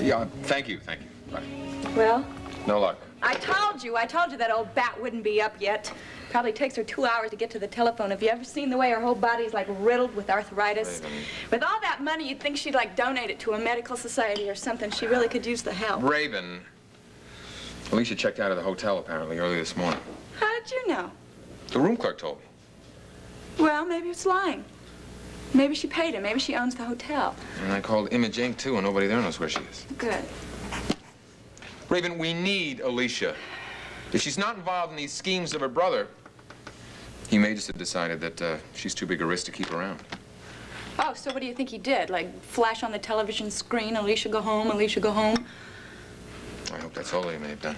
Yeah, thank you. Bye. Well? No luck. I told you that old bat wouldn't be up yet. Probably takes her 2 hours to get to the telephone. Have you ever seen the way her whole body's like riddled with arthritis? Raven. With all that money, you'd think she'd like donate it to a medical society or something. She really could use the help. Raven. Alicia checked out of the hotel apparently early this morning. How did you know? The room clerk told me. Well, maybe it's lying. Maybe she paid him. Maybe she owns the hotel. And I called Image Inc. too, and nobody there knows where she is. Good. Raven, we need Alicia. If she's not involved in these schemes of her brother, he may just have decided that she's too big a risk to keep around. Oh, so what do you think he did? Like, flash on the television screen, Alicia go home, Alicia go home? I hope that's all he may have done.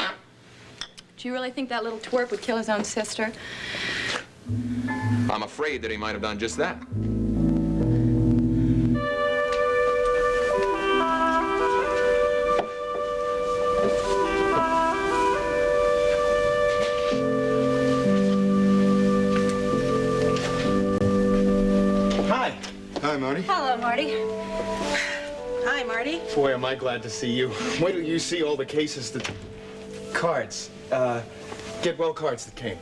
Do you really think that little twerp would kill his own sister? I'm afraid that he might have done just that. Hi, Marty. Hello, Marty. Hi, Marty. Boy, am I glad to see you. Wait till you see all the cases that... Cards. Get well cards that came.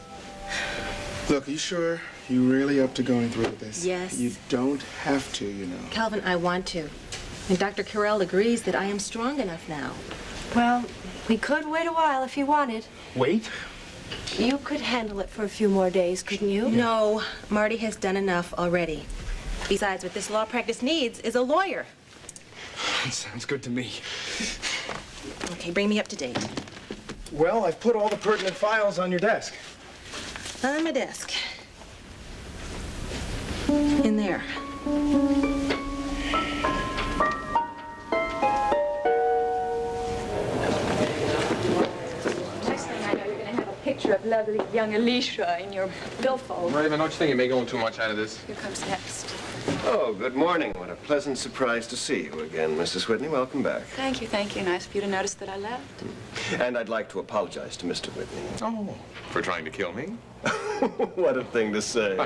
Look, are you sure you're really up to going through with this? Yes. You don't have to, you know. Calvin, I want to. And Dr. Carell agrees that I am strong enough now. Well, we could wait a while if you wanted. Wait? You could handle it for a few more days, couldn't you? No, Marty has done enough already. Besides, what this law practice needs is a lawyer. Sounds good to me. Okay, bring me up to date. Well, I've put all the pertinent files on your desk. On my desk. In there. Next thing I know, you're gonna have a picture of lovely young Alicia in your billfold. Raven, don't you think you may go too much out of this? Here comes next. Oh, good morning. What a pleasant surprise to see you again, Mrs. Whitney. Welcome back. Thank you, thank you. Nice of you to notice that I left. And I'd like to apologize to Mr. Whitney. Oh, for trying to kill me? What a thing to say.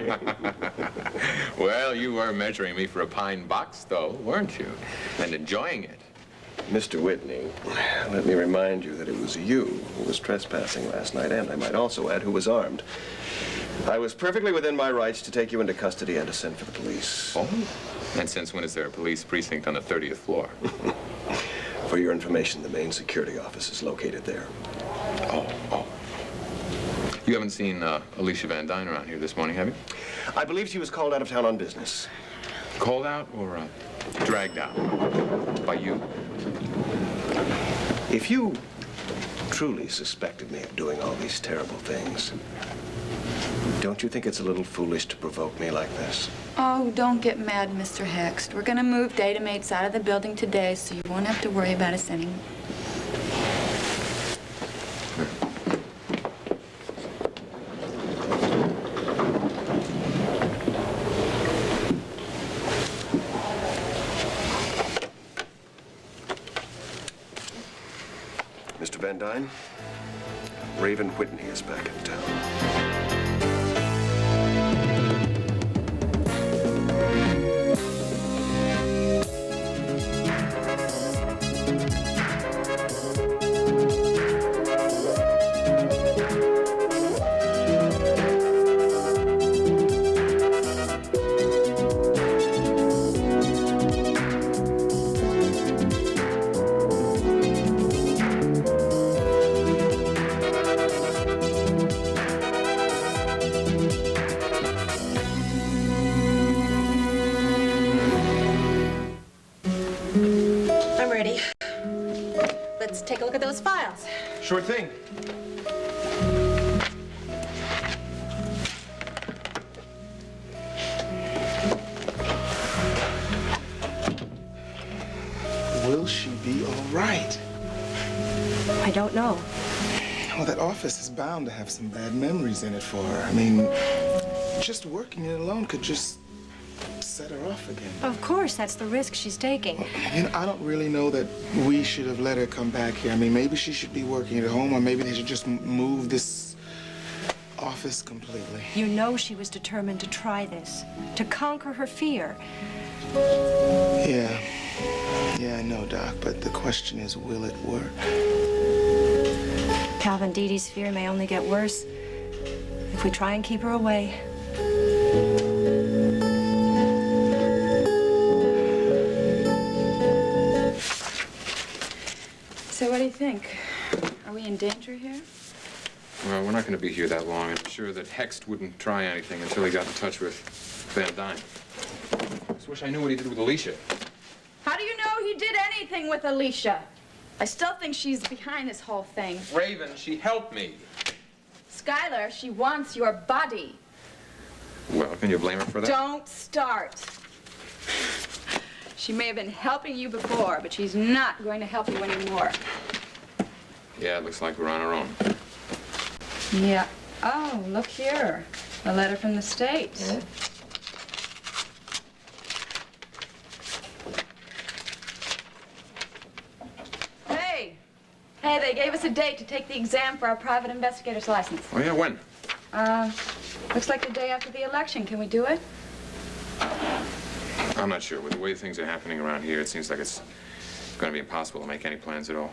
Well, you were measuring me for a pine box, though, weren't you? And enjoying it. Mr. Whitney, let me remind you that it was you who was trespassing last night, and I might also add who was armed. I was perfectly within my rights to take you into custody and to send for the police. Oh? And since when is there a police precinct on the 30th floor? For your information, the main security office is located there. Oh. You haven't seen Alicia Van Dyne around here this morning, have you? I believe she was called out of town on business. Called out or dragged out? By you? If you truly suspected me of doing all these terrible things, don't you think it's a little foolish to provoke me like this? Oh, don't get mad, Mr. Hext. We're gonna move data mates out of the building today, so you won't have to worry about us anymore. Mr. Van Dyne, Raven Whitney is back in town. I'm ready. Let's take a look at those files. Sure thing. Will she be all right? I don't know. Well, that office is bound to have some bad memories in it for her. I mean, just working it alone could just set her off again. Of course, that's the risk she's taking. You know, I don't really know that we should have let her come back here. I mean, maybe she should be working at home, or maybe they should just move this office completely. You know she was determined to try this, to conquer her fear. Yeah. Yeah, I know, Doc, but the question is, will it work? Calvin, Dee Dee's fear may only get worse if we try and keep her away. So what do you think? Are we in danger here? Well, we're not going to be here that long. I'm sure that Hext wouldn't try anything until he got in touch with Van Dyne. I just wish I knew what he did with Alicia. How do you know he did anything with Alicia? I still think she's behind this whole thing. Raven, she helped me. Skylar, she wants your body. Well, can you blame her for that? Don't start. She may have been helping you before, but she's not going to help you anymore. Yeah, it looks like we're on our own. Yeah. Oh, look here. A letter from the States. Hmm? Hey, they gave us a date to take the exam for our private investigator's license. Oh, yeah, when? Looks like the day after the election. Can we do it? I'm not sure. With the way things are happening around here, it seems like it's going to be impossible to make any plans at all.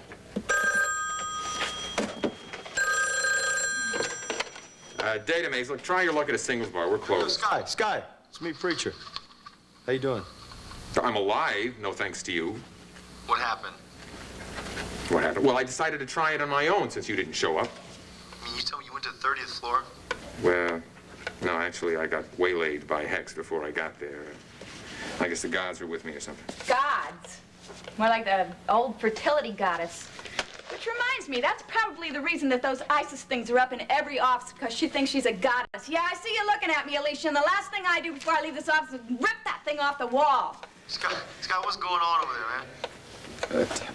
Data Maze, look, try your luck at a singles bar. We're closed. Sky, it's me, Preacher. How you doing? I'm alive, no thanks to you. What happened? What happened? Well, I decided to try it on my own since you didn't show up. I mean, you told me you went to the 30th floor? Well, no, actually, I got waylaid by Hex before I got there. I guess the gods were with me or something. Gods. More like the old fertility goddess. Which reminds me, that's probably the reason that those ISIS things are up in every office, because she thinks she's a goddess. Yeah, I see you looking at me, Alicia, and the last thing I do before I leave this office is rip that thing off the wall. Sky, what's going on over there, man?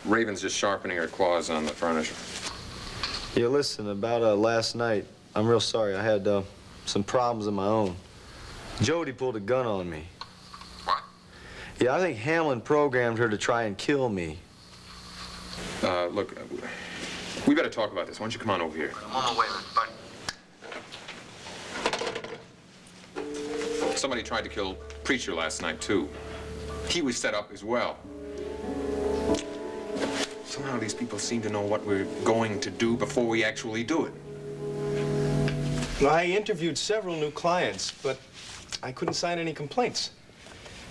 Raven's just sharpening her claws on the furniture. Yeah, listen, about last night, I'm real sorry. I had some problems of my own. Jody pulled a gun on me. What? Yeah, I think Hamlin programmed her to try and kill me. Look, we better talk about this. Why don't you come on over here? I'm on my way, man. Bye. Somebody tried to kill Preacher last night, too. He was set up as well. Somehow these people seem to know what we're going to do before we actually do it. Well, I interviewed several new clients, but I couldn't sign any complaints.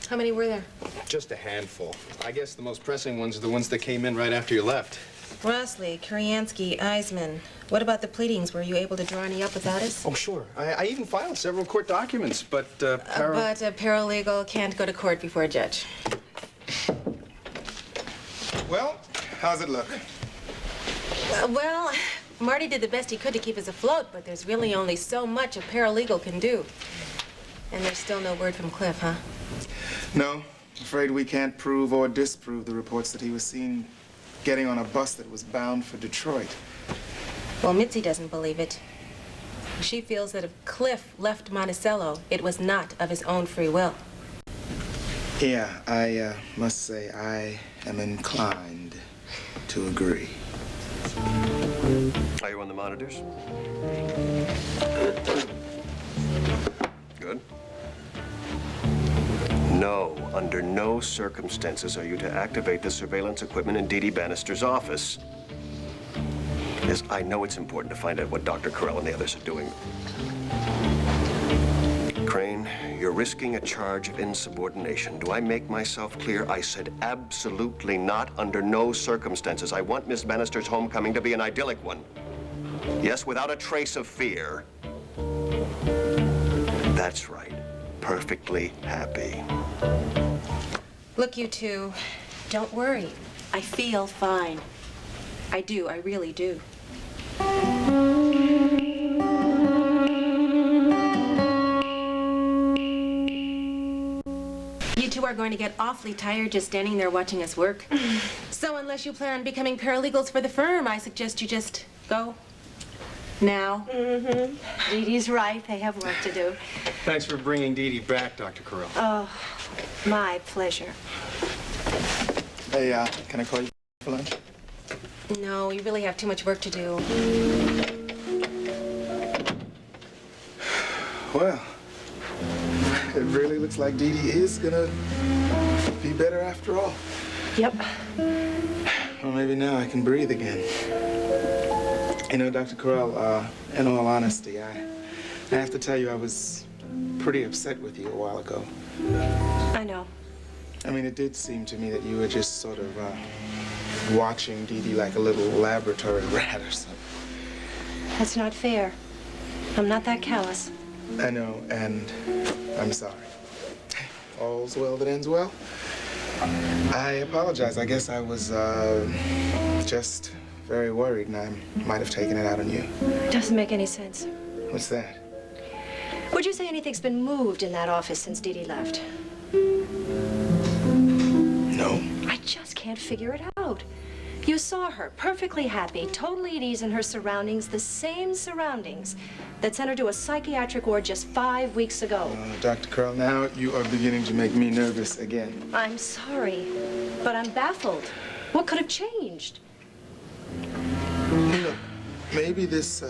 How many were there? Just a handful. I guess the most pressing ones are the ones that came in right after you left. Rossley, Kuryansky, Eisman. What about the pleadings? Were you able to draw any up without us? Oh, sure. I even filed several court documents, but But a paralegal can't go to court before a judge. Well, how's it look? Well, Marty did the best he could to keep us afloat, but there's really only so much a paralegal can do. And there's still no word from Cliff, huh? No, I'm afraid we can't prove or disprove the reports that he was seen getting on a bus that was bound for Detroit. Well, Mitzi doesn't believe it. She feels that if Cliff left Monticello, it was not of his own free will. Yeah, I must say I am inclined to agree. Are you on the monitors? Good. No, under no circumstances are you to activate the surveillance equipment in Dee Dee Bannister's office. Yes, I know it's important to find out what Dr. Carell and the others are doing. Crane, you're risking a charge of insubordination. Do I make myself clear? I said absolutely not, under no circumstances. I want Miss Bannister's homecoming to be an idyllic one. Yes, without a trace of fear. That's right. Perfectly happy. Look, you two, don't worry. I feel fine. I do, I really do. You two are going to get awfully tired just standing there watching us work. So unless you plan on becoming paralegals for the firm, I suggest you just go. Now? Mm-hmm. Dee Dee's right. They have work to do. Thanks for bringing Dee Dee back, Dr. Carell. Oh, my pleasure. Hey, can I call you for lunch? No, you really have too much work to do. Well, it really looks like Dee Dee is gonna be better after all. Yep. Well, maybe now I can breathe again. You know, Dr. Carell, in all honesty, I have to tell you I was pretty upset with you a while ago. I know. I mean, it did seem to me that you were just sort of watching Dee Dee like a little laboratory rat or something. That's not fair. I'm not that callous. I know, and I'm sorry. All's well that ends well. I apologize. I guess I was just very worried, and I might have taken it out on you. Doesn't make any sense. What's that? Would you say anything's been moved in that office since Dee Dee left? No. I just can't figure it out. You saw her perfectly happy, totally at ease in her surroundings, the same surroundings that sent her to a psychiatric ward just 5 weeks ago. Dr. Carell, now you are beginning to make me nervous again. I'm sorry, but I'm baffled. What could have changed? Look, maybe this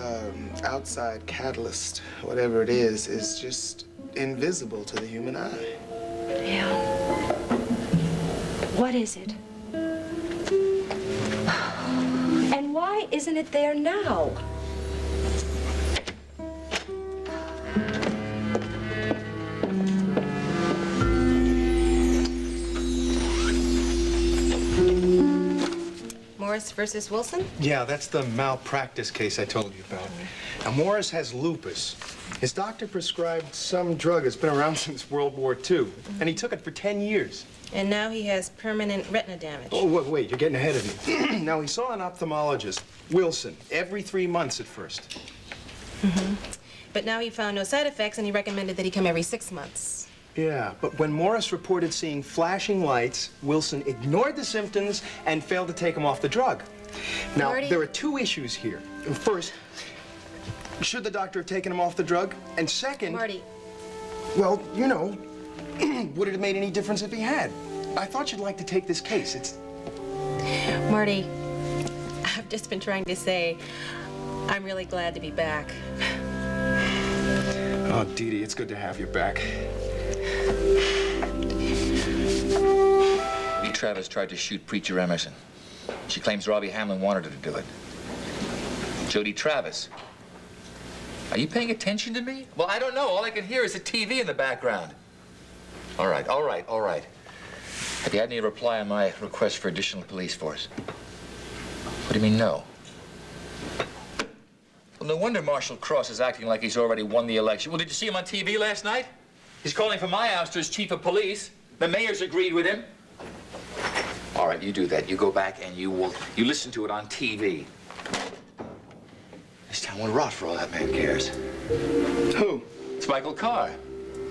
outside catalyst, whatever it is just invisible to the human eye. Yeah. What is it? And why isn't it there now? Morris versus Wilson? Yeah, that's the malpractice case I told you about. Now, Morris has lupus. His doctor prescribed some drug that's been around since World War II, and he took it for 10 years. And now he has permanent retina damage. Oh, wait, you're getting ahead of me. Now, he saw an ophthalmologist, Wilson, every 3 months at first. But now he found no side effects, and he recommended that he come every 6 months. Yeah, but when Morris reported seeing flashing lights, Wilson ignored the symptoms and failed to take him off the drug. Now, Marty? there are 2 issues here. First, should the doctor have taken him off the drug? And second... Marty, Well, you know, would it have made any difference if he had? I thought you'd like to take this case. It's... Marty, I've just been trying to say I'm really glad to be back. Oh, Dee Dee, it's good to have you back. Lee Travis tried to shoot Preacher Emerson. She claims Robbie Hamlin wanted her to do it. Jody Travis. Are you paying attention to me? Well, I don't know. All I can hear is the TV in the background. All right. Have you had any reply on my request for additional police force? What do you mean, no? Well, no wonder Marshal Cross is acting like he's already won the election. Well, did you see him on TV last night? He's calling for my ouster as chief of police. The mayor's agreed with him. All right, you do that. You go back and you listen to it on TV. This town will rot for all that man cares. Who? It's Michael Carr.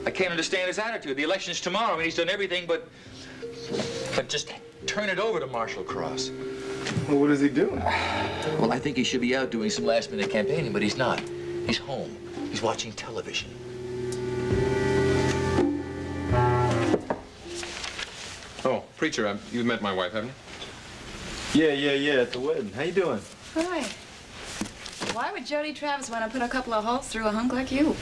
I can't understand his attitude. The election's tomorrow, and he's done everything but just turn it over to Marshal Cross. Well, what is he doing? Well, I think he should be out doing some last-minute campaigning, but he's not. He's home. He's watching television. Oh, Preacher, you've met my wife, haven't you? Yeah, at the wedding. How you doing? Hi. Why would Jody Travis want to put a couple of holes through a hunk like you?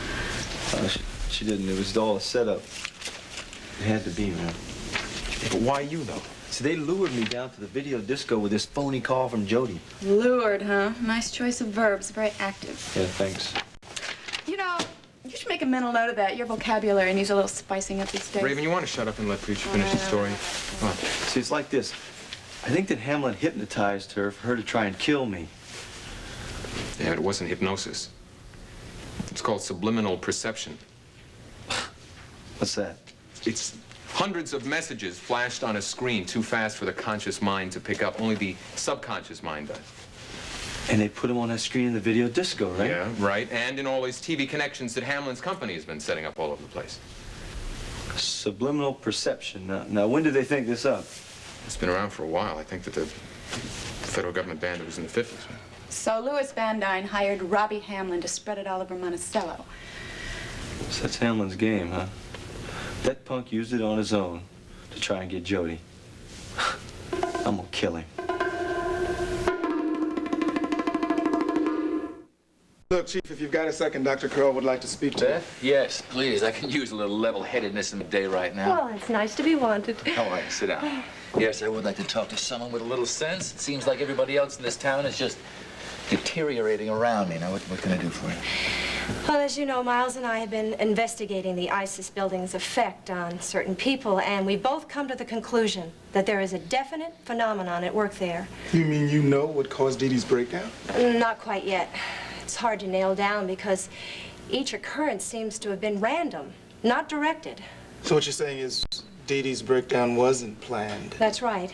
She didn't. It was all a setup. It had to be, man. But why you, though? So they lured me down to the video disco with this phony call from Jody. Lured, huh? Nice choice of verbs. Very active. Yeah, thanks. You know, you should make a mental note of that. Your vocabulary needs a little spicing up these days. Raven, you want to shut up and let Preacher finish his story? Come on. See, it's like this. I think that Hamlin hypnotized her for her to try and kill me. Yeah, but it wasn't hypnosis. It's called subliminal perception. What's that? It's hundreds of messages flashed on a screen too fast for the conscious mind to pick up. Only the subconscious mind does. And they put him on that screen in the video disco, right? Yeah, right. And in all these TV connections that Hamlin's company has been setting up all over the place. Subliminal perception. Now, when did they think this up? It's been around for a while. I think that the federal government banned it was in the 50s. So Louis Van Dyne hired Robbie Hamlin to spread it all over Monticello. So that's Hamlin's game, huh? That punk used it on his own to try and get Jody. I'm gonna kill him. Look, Chief, if you've got a second, Dr. Curl would like to speak to you. Beth? Yes, please. I can use a little level-headedness in the day right now. Well, it's nice to be wanted. All right, sit down. Yes, I would like to talk to someone with a little sense. It seems like everybody else in this town is just deteriorating around me. Now, what can I do for you? Well, as you know, Miles and I have been investigating the ISIS building's effect on certain people, and we've both come to the conclusion that there is a definite phenomenon at work there. You mean you know what caused Dee Dee's breakdown? Not quite yet. It's hard to nail down because each occurrence seems to have been random, not directed. So what you're saying is Dee Dee's breakdown wasn't planned? That's right.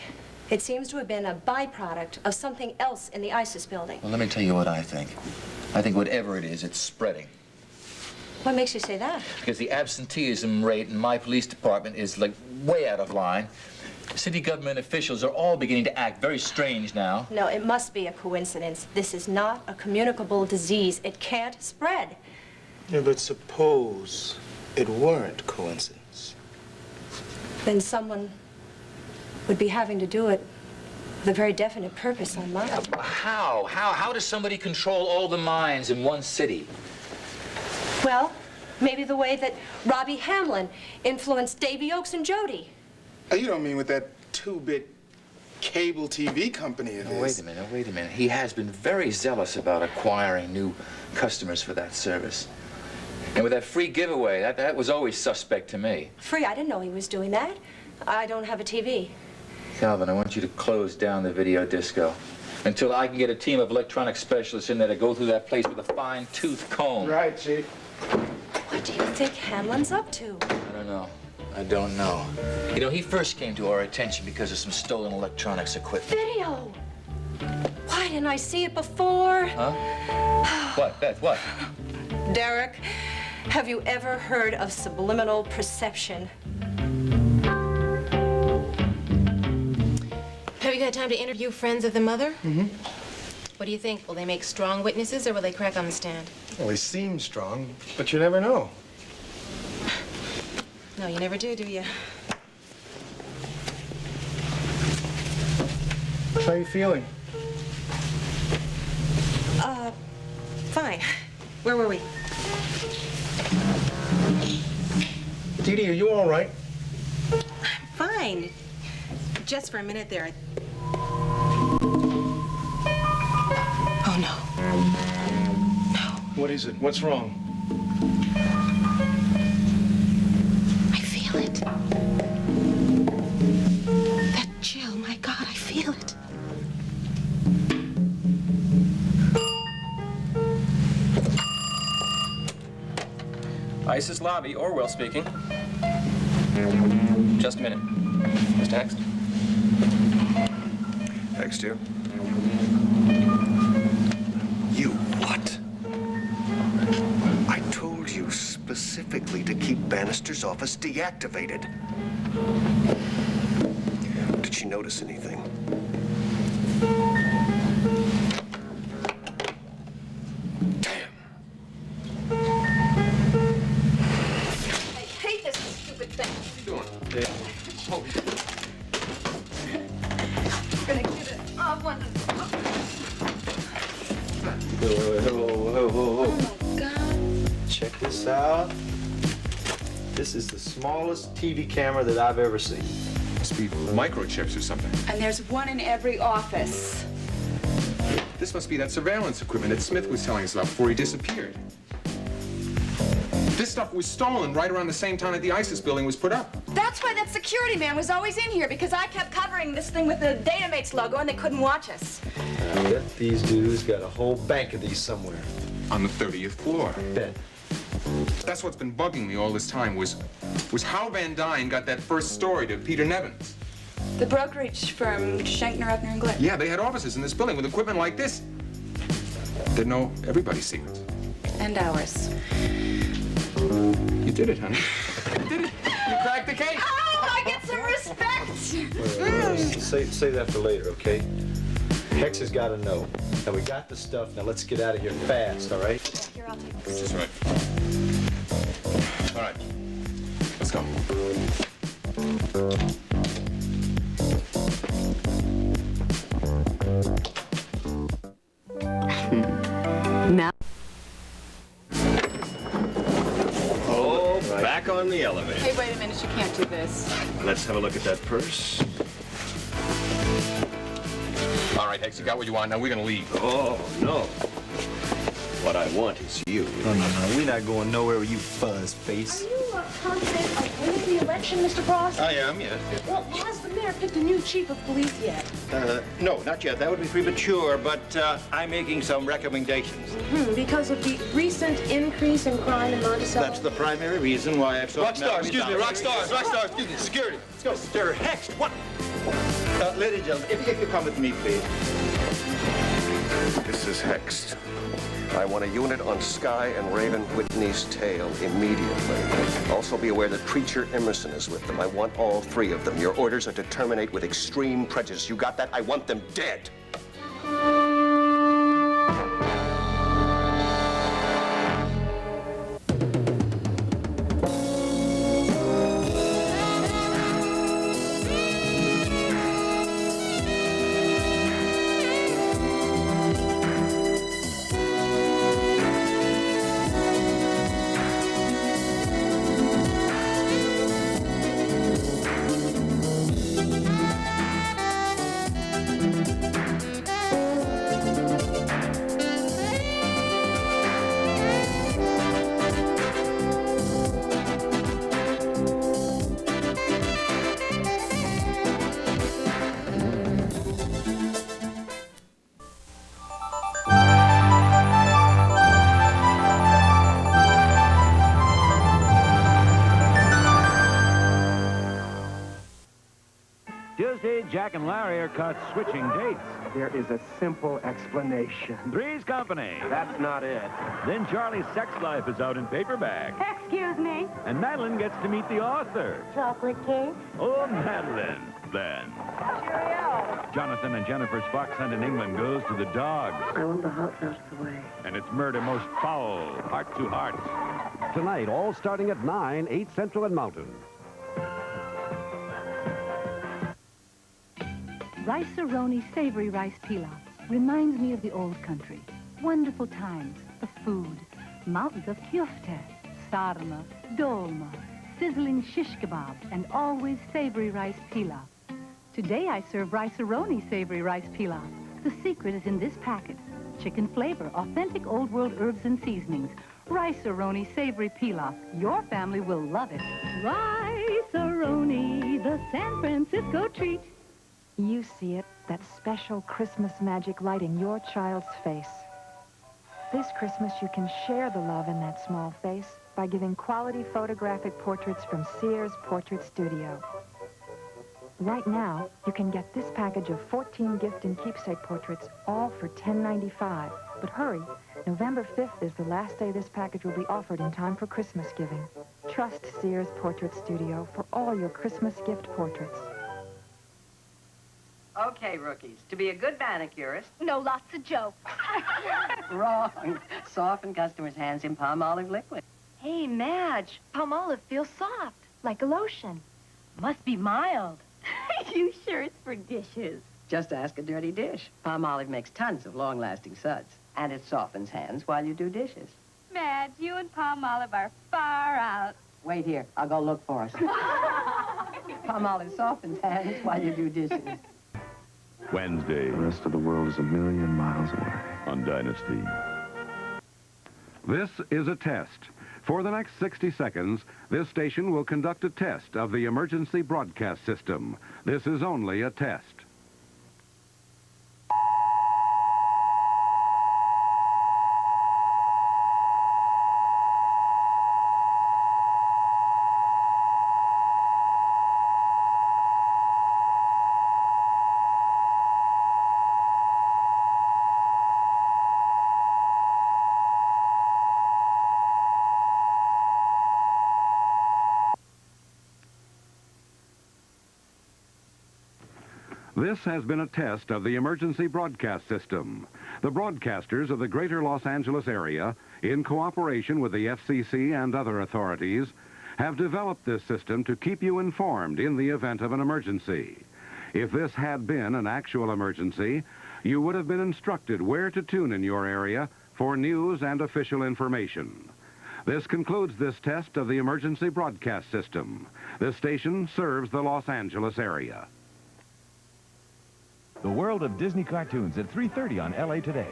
It seems to have been a byproduct of something else in the ISIS building. Well, let me tell you what I think. I think whatever it is, it's spreading. What makes you say that? Because the absenteeism rate in my police department is, like, way out of line. City government officials are all beginning to act very strange now. No, it must be a coincidence. This is not a communicable disease. It can't spread. Yeah, but suppose it weren't coincidence. Then someone would be having to do it with a very definite purpose on mind. How? How does somebody control all the minds in one city? Well, maybe the way that Robbie Hamlin influenced Davy Oakes and Jody. You don't mean with that two-bit cable TV company of his? Wait a minute. He has been very zealous about acquiring new customers for that service. And with that free giveaway, that was always suspect to me. Free? I didn't know he was doing that. I don't have a TV. Calvin, I want you to close down the video disco until I can get a team of electronic specialists in there to go through that place with a fine-tooth comb. Right, Chief. What do you think Hamlin's up to? I don't know. You know, he first came to our attention because of some stolen electronics equipment. Video! Why didn't I see it before? Huh? What, Beth, what? Derek, have you ever heard of subliminal perception? Have you got time to interview friends of the mother? Mm-hmm. What do you think? Will they make strong witnesses or will they crack on the stand? Well, they seem strong, but you never know. No, you never do you? How are you feeling? Fine. Where were we? Dee Dee, are you all right? Fine. Just for a minute there. Oh, no. What is it? What's wrong? I feel it. That chill, my God, I feel it. ISIS lobby, Orwell speaking. Just a minute. Who's text? Text you. You what? I told you specifically to keep Bannister's office deactivated. Did she notice anything? Damn. I hate this stupid thing. What are you doing? I'm gonna get it off one. Whoa. Oh, God. Check this out. This is the smallest TV camera that I've ever seen. Must be microchips or something. And there's one in every office. This must be that surveillance equipment that Smith was telling us about before he disappeared. This stuff was stolen right around the same time that the ISIS building was put up. That's why that security man was always in here, because I kept covering this thing with the Datamates logo and they couldn't watch us. I bet these dudes got a whole bank of these somewhere. On the 30th floor. Bet. That's what's been bugging me all this time was how Van Dyne got that first story to Peter Nevins. The brokerage firm, Schenkner, Upner, and Glick. Yeah, they had offices in this building with equipment like this. They'd know everybody's secrets. And ours. You did it, honey. You did it. You cracked the case. Oh, I get some respect. Wait. Save that for later, okay? Hex has got to know. Now, we got the stuff. Now, let's get out of here fast, all right? Here, I'll take this. That's right. All right. Let's go. Now. Oh, back on the elevator. Hey, wait a minute. You can't do this. Let's have a look at that purse. All right, Hex, you got what you want. Now we're gonna leave. Oh, no. What I want is you. No, we're not going nowhere with you fuzz face. Are you confident of winning the election, Mr. Frost? I am, yes. Well, has the mayor picked a new chief of police yet? No, not yet. That would be premature, but I'm making some recommendations. Because of the recent increase in crime in Monticello? That's the primary reason why I've sought... Rockstar, excuse me, Rockstar, excuse me, security. Let's go. Mr. Hext, what? Ladies and gentlemen, if you come with me, please. This is Hext. I want a unit on Sky and Raven Whitney's tail immediately. Also be aware that Preacher Emerson is with them. I want all three of them. Your orders are to terminate with extreme prejudice. You got that? I want them dead. Tuesday, Jack and Larry are caught switching dates. There is a simple explanation. Three's Company. That's not it. Then Charlie's Sex Life is out in paperback. Excuse me. And Madeline gets to meet the author. Chocolate cake? Oh, Madeline. Then. Cheerio. Jonathan and Jennifer's fox hunt in England goes to the dog. I want the hot out of the way. And it's murder most foul, heart to heart. Tonight, all starting at 9, 8 Central and Mountain. Rice-A-Roni savory rice pilaf reminds me of the old country. Wonderful times, the food, mountains of kyofte, sarma, dolma, sizzling shish kebab, and always savory rice pilaf. Today I serve Rice-A-Roni savory rice pilaf. The secret is in this packet. Chicken flavor, authentic old world herbs and seasonings. Rice-A-Roni savory pilaf. Your family will love it. Rice-A-Roni, the San Francisco treat. You see it, that special Christmas magic lighting your child's face. This Christmas, you can share the love in that small face by giving quality photographic portraits from Sears Portrait Studio. Right now, you can get this package of 14 gift and keepsake portraits, all for $10.95. But hurry, November 5th is the last day this package will be offered in time for Christmas giving. Trust Sears Portrait Studio for all your Christmas gift portraits. Okay, rookies. To be a good manicurist... No, lots of jokes. Wrong. Soften customers' hands in palm olive liquid. Hey, Madge, palm olive feels soft, like a lotion. Must be mild. You sure it's for dishes? Just ask a dirty dish. Palm olive makes tons of long-lasting suds. And it softens hands while you do dishes. Madge, you and Palm Olive are far out. Wait here. I'll go look for us. Palm olive softens hands while you do dishes. Wednesday. The rest of the world is a million miles away. On Dynasty. This is a test. For the next 60 seconds, this station will conduct a test of the emergency broadcast system. This is only a test. This has been a test of the emergency broadcast system. The broadcasters of the greater Los Angeles area, in cooperation with the FCC and other authorities, have developed this system to keep you informed in the event of an emergency. If this had been an actual emergency, you would have been instructed where to tune in your area for news and official information. This concludes this test of the emergency broadcast system. This station serves the Los Angeles area. The World of Disney Cartoons at 3:30 on LA Today.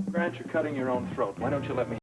Grant, you're cutting your own throat. Why don't you let me